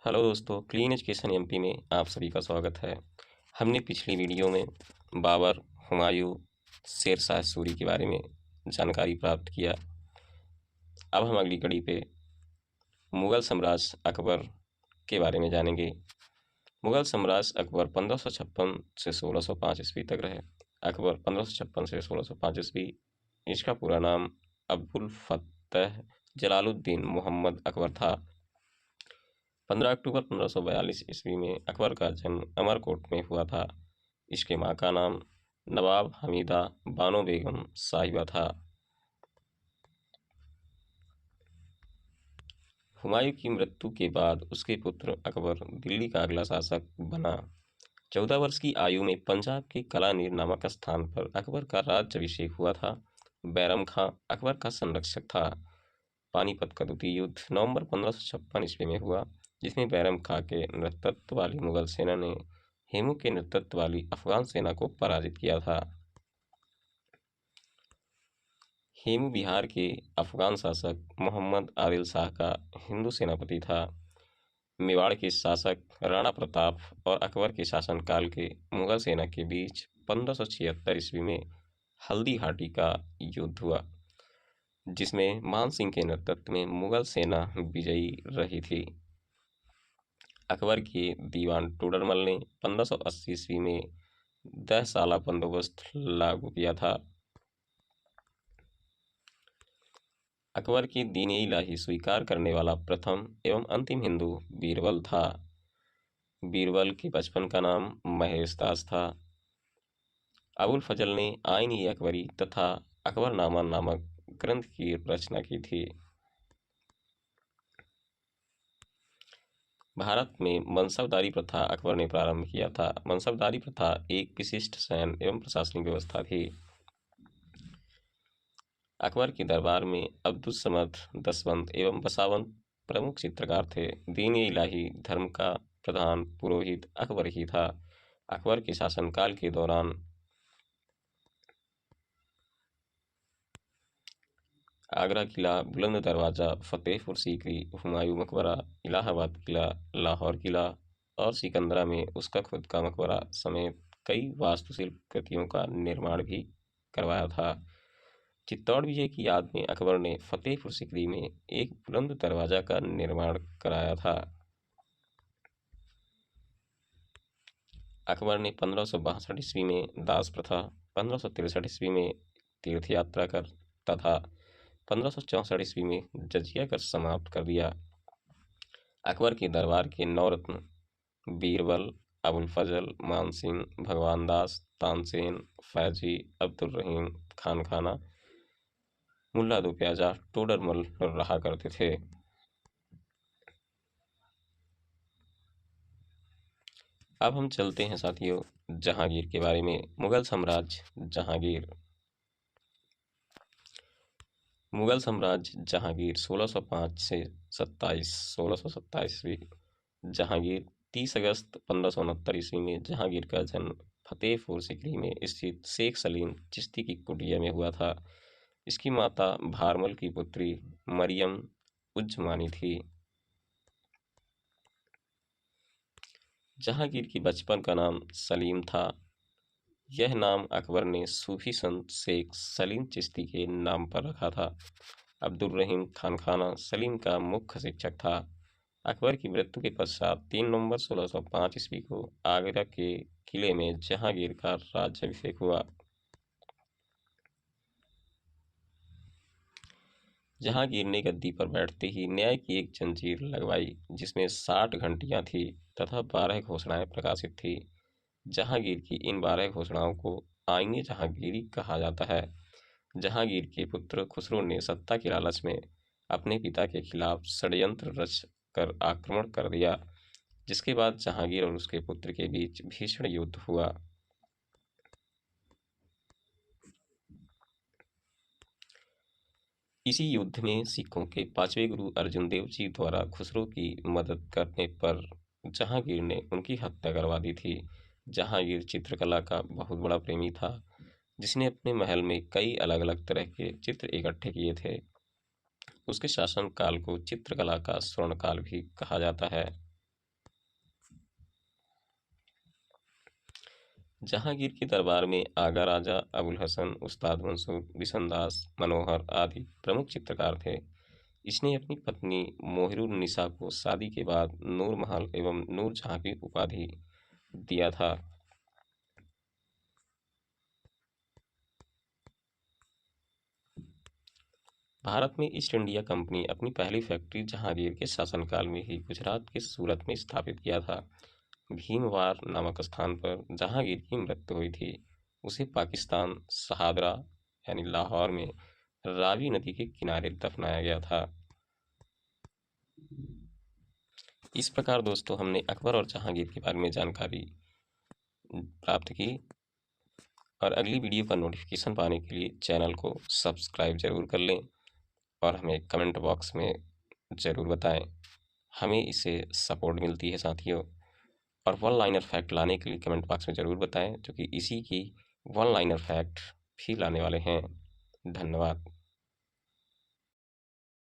Hello दोस्तों, clean education MP में आप सभी का स्वागत है। हमने पिछली वीडियो में बाबर, हुमायूं, शेर शाह सूरी के बारे में जानकारी प्राप्त किया। अब हम अगली कड़ी पे मुग़ल साम्राज्य अकबर के बारे में जानेंगे। मुग़ल साम्राज्य अकबर 1556 से 1605 ईस्वी तक रहे। अकबर 1556 से 1605 ईस्वी, इसका पूरा नाम अब्दुल फत्तह जलालुद्दीन मोहम्मद अकबर था। 15 अक्टूबर 1542 ईस्वी में अकबर का जन्म अमरकोट में हुआ था। इसके माँ का नाम नवाब हमीदा बानो बेगम साहिबा था। हुमायूं की मृत्यु के बाद उसके पुत्र अकबर दिल्ली का अगला शासक बना। 14 वर्ष की आयु में पंजाब के कलानीर नामक स्थान पर अकबर का राज्याभिषेक हुआ था। बैरम खां अकबर का संरक्षक था। पानीपत का द्वितीय युद्ध नवंबर 1556 ईस्वी में हुआ, जिसमें बैरम खां के नेतृत्व वाली मुगल सेना ने हेमू के नेतृत्व वाली अफगान सेना को पराजित किया था। हेमू बिहार के अफगान शासक मोहम्मद आदिल शाह का हिंदू सेनापति था। मेवाड़ के शासक राणा प्रताप और अकबर के शासनकाल के मुगल सेना के बीच 1576 ईस्वी में हल्दी घाटी का युद्ध हुआ, जिसमें मान सिंह के नेतृत्व में मुगल सेना विजयी रही थी। अकबर के दीवान टोडरमल ने 1580 ईस्वी में 10 साला बंदोबस्त लागू किया था। अकबर की दीन इलाही स्वीकार करने वाला प्रथम एवं अंतिम हिंदू बीरबल था। बीरबल के बचपन का नाम महेश दास था। अबुल फजल ने आईन-ए अकबरी तथा अकबरनामा नामक ग्रंथ की रचना की थी। भारत में मनसबदारी प्रथा अकबर ने प्रारंभ किया था। मनसबदारी प्रथा एक विशिष्ट सैन्य एवं प्रशासनिक व्यवस्था थी। अकबर के दरबार में अब्दुस्समद, दसवंत एवं बसावंत प्रमुख चित्रकार थे। दीन-ए-इलाही धर्म का प्रधान पुरोहित अकबर ही था। अकबर के शासनकाल के दौरान आगरा किला, बुलंद दरवाज़ा, फतेहपुर सीकरी, हुमायूं मकबरा, इलाहाबाद किला, लाहौर किला और सिकंदरा में उसका खुद का मकबरा समेत कई वास्तुशिल्प कृतियों का निर्माण भी करवाया था। चित्तौड़ विजय की याद में अकबर ने फतेहपुर सीकरी में एक बुलंद दरवाज़ा का निर्माण कराया था। अकबर ने 1562 ईस्वी में दास प्रथा, 1563 ईस्वी में तीर्थ यात्रा कर तथा 1564 ईस्वी में जजिया कर समाप्त कर दिया। अकबर के दरबार के नवरत्न बीरबल, अबुल फजल, मानसिंह, भगवान दास, तानसेन, फैजी, अब्दुल रहीम, खान खाना, मुल्ला दो प्याजा, टोडरमल रहा करते थे। अब हम चलते हैं साथियों जहांगीर के बारे में। मुगल साम्राज्य जहांगीर। मुगल साम्राज्य जहांगीर 1605 से 1627 ईस्वी। जहांगीर 30 अगस्त 1569 ईस्वी में जहांगीर का जन्म फतेहपुर सीकरी में स्थित शेख सलीम चिश्ती की कुटिया में हुआ था। इसकी माता भारमल की पुत्री मरियम उज़्ज़मानी थी। जहांगीर की बचपन का नाम सलीम था। यह नाम अकबर ने सूफी संत शेख सलीम चिश्ती के नाम पर रखा था। अब्दुल रहीम खानखाना सलीम का मुख्य शिक्षक था। अकबर की मृत्यु के पश्चात 3 नवंबर 1605 ईस्वी को आगरा के किले में जहांगीर का राज्याभिषेक हुआ। जहांगीर ने गद्दी पर बैठते ही न्याय की एक जंजीर लगवाई, जिसमें 60 घंटियां थी तथा 12 घोषणाएं प्रकाशित थी। जहांगीर की इन 12 घोषणाओं को आईने जहांगीरी कहा जाता है। जहांगीर के पुत्र खुसरो ने सत्ता के लालच में अपने पिता के खिलाफ षड्यंत्र रच कर आक्रमण कर दिया, जिसके बाद जहांगीर और उसके पुत्र के बीच भीषण युद्ध हुआ। इसी युद्ध में सिखों के 5वें गुरु अर्जुन देव जी द्वारा खुसरो की मदद करने पर जहांगीर ने उनकी हत्या करवा दी थी। जहांगीर चित्रकला का बहुत बड़ा प्रेमी था, जिसने अपने महल में कई अलग अलग तरह के चित्र इकट्ठे किए थे। उसके शासन काल को चित्रकला का स्वर्णकाल भी कहा जाता है। जहांगीर के दरबार में आगा राजा, अबुल हसन, उस्ताद मंसूर, बिशनदास, मनोहर आदि प्रमुख चित्रकार थे। इसने अपनी पत्नी मोहिरुन्निसा को शादी के बाद नूर महल एवं नूर जहां की उपाधि दिया था। भारत में ईस्ट इंडिया कंपनी अपनी पहली फैक्ट्री जहांगीर के शासनकाल में ही गुजरात के सूरत में स्थापित किया था। भीमवार नामक स्थान पर जहांगीर की मृत्यु हुई थी। उसे पाकिस्तान शहादरा यानी लाहौर में रावी नदी के किनारे दफनाया गया था। इस प्रकार दोस्तों हमने अकबर और जहांगीर के बारे में जानकारी प्राप्त की, और अगली वीडियो का नोटिफिकेशन पाने के लिए चैनल को सब्सक्राइब जरूर कर लें और हमें कमेंट बॉक्स में ज़रूर बताएं। हमें इससे सपोर्ट मिलती है साथियों। और वन लाइनर फैक्ट लाने के लिए कमेंट बॉक्स में ज़रूर बताएं, क्योंकि इसी की वन लाइनर फैक्ट भी लाने वाले हैं। धन्यवाद।